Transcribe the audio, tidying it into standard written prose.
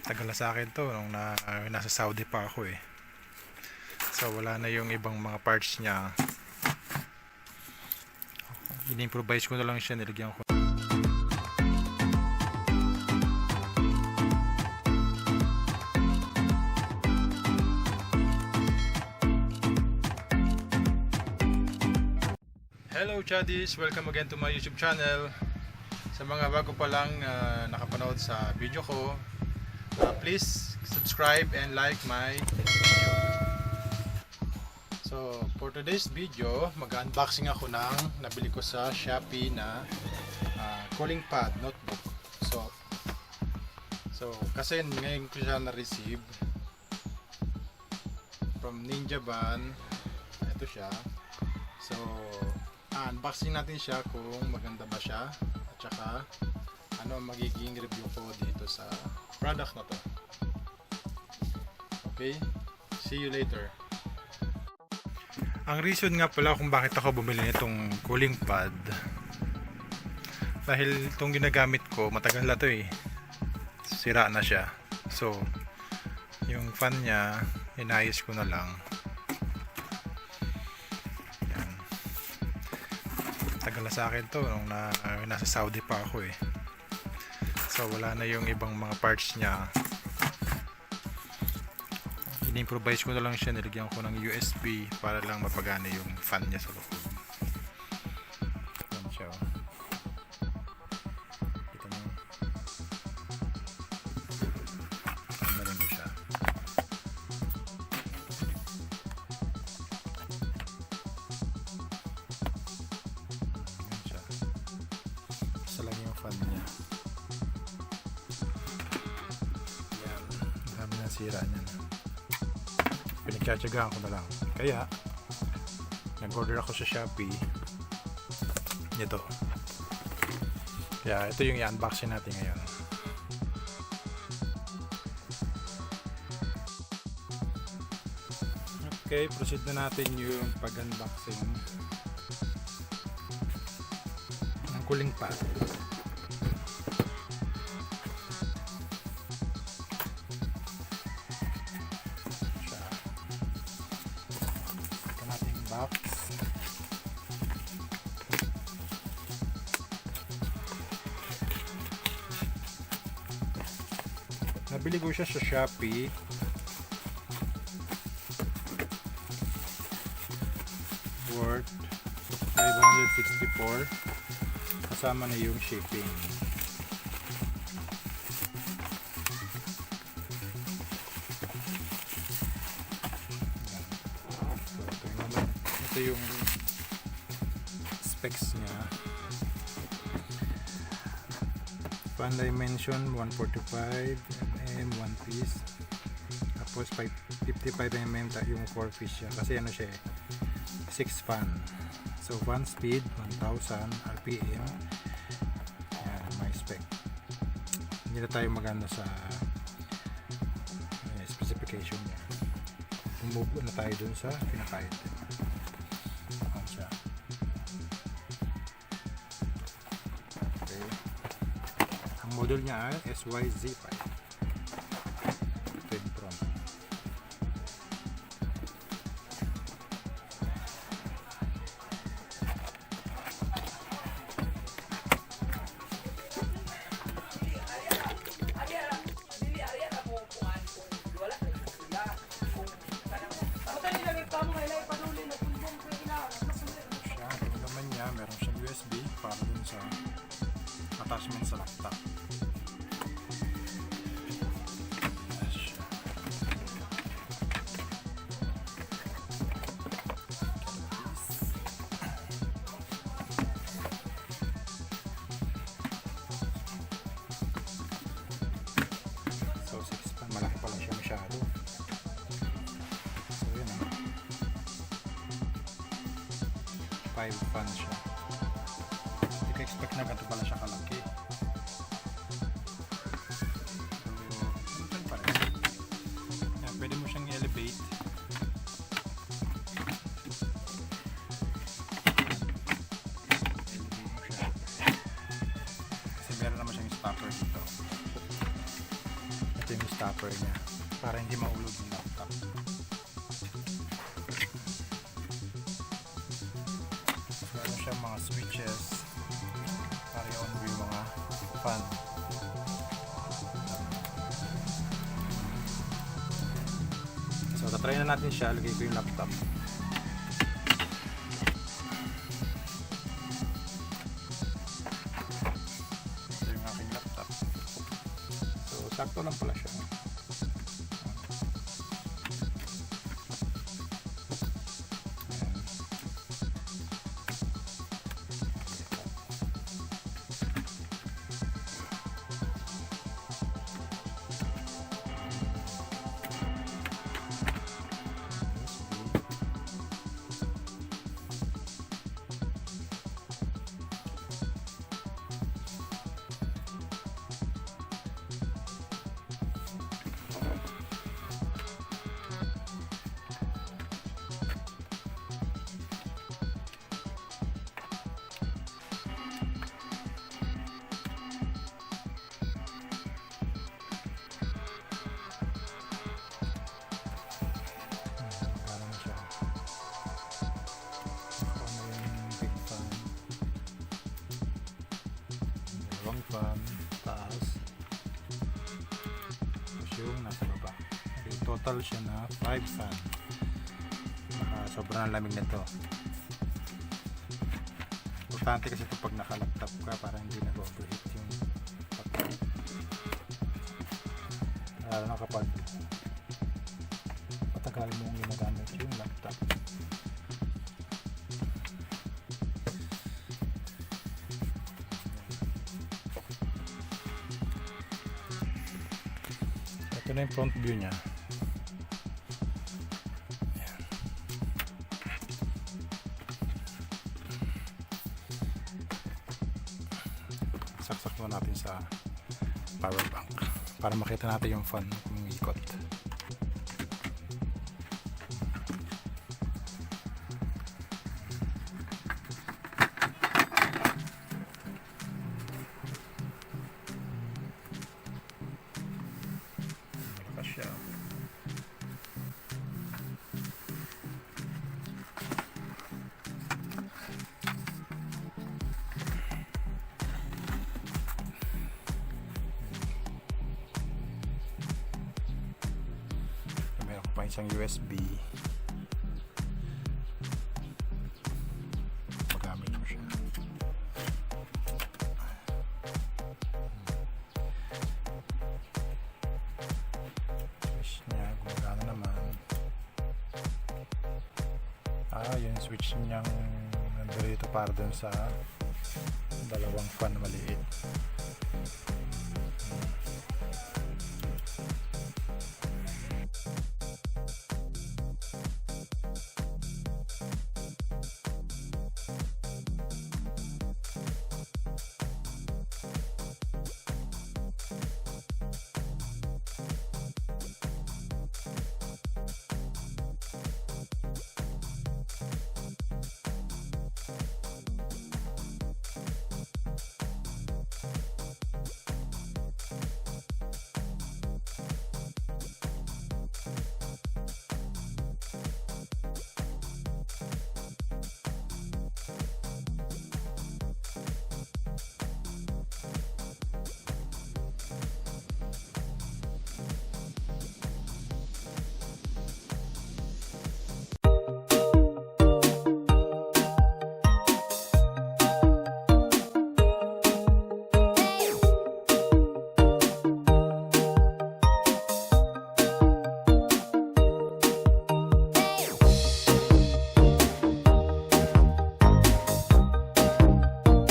Tagal na sa akin to nung nasa Saudi pa ako eh. So wala na yung ibang mga parts niya. In-improvise ko na lang siya, nilagyan ko. Hello Chaddies! Welcome again to my YouTube channel. Sa mga bago pa lang nakapanood sa video ko, please subscribe and like my video. So for today's video, mag-unboxing ako ng nabili ko sa Shopee na cooling pad notebook. So kasi ngayon ko siya na-receive from Ninja Van. Ito siya. So unboxing natin siya kung maganda ba siya at saka ano magiging review ko dito sa product na to. Okay, see you later. Ang reason nga pala kung bakit ako bumili nitong cooling pad, dahil itong ginagamit ko matagal na to eh, sira na siya. So yung fan niya inayos ko na lang. Tagal na sa akin to nung nasa Saudi pa ako eh. So wala na yung ibang mga parts niya. In-improvise ko na lang siya, nilagyan ko ng USB para lang mapagana yung fan niya sa loob. Yan siya. Kita mo. Tanggalin ko siya. Isa lang yung fan niya. Yan. Ang dami na sira niya. Pinagtsatsagaan ko na lang. Kaya nag-order ako sa Shopee nito. Kaya ito yung i-unboxing natin ngayon. Okay, proceed na natin yung pag-unboxing ng cooling pad. Box. Nabili ko siya sa Shopee. Worth 564 kasama na yung shipping. Ito yung specs niya. Fan dimension 145 mm 1 piece, tapos 55 mm yung 4 piece siya kasi ano siya 6 fan. So fan speed 1000 rpm. Yan may spec. Hindi na tayo maganda sa specification niya. Move na tayo dun sa pinaka-item. Okay. Ang model niya ay SY-C5 Pro. Meron siyang USB para dun sa attachment sa laptop. So 6 pan, malaki pala siya masyado. So yun 5 fan siya. Expect na ganito pala siya kalaki. So, ito pa rin. Yan, pwede mo siyang i-elevate. Kasi meron naman siyang stopper dito. Ito yung stopper niya para hindi maulog yung laptop. Meron siyang mga switches para i-on yung mga fan. So tatry na natin siya. Lagay ko yung laptop. Ito yung aking laptop. So sakto lang pala siya. Fan, taas, tapos yung nasa baba. Okay, total siya na 5 fan. Sobrang lamig na to. Importante kasi ito pag naka-laptop ka para hindi nag-overheat yung laptop. Lalo na kapag matagal mong ginagamit yung laptop. Ito na yung front view niya. Ayan. Saksak mo natin sa power bank para makita natin yung fan kung ikot. Siya. Meron ko pa isang USB. Magamit ko siya. Yung switch niyang nandito para dun sa dalawang fan maliit.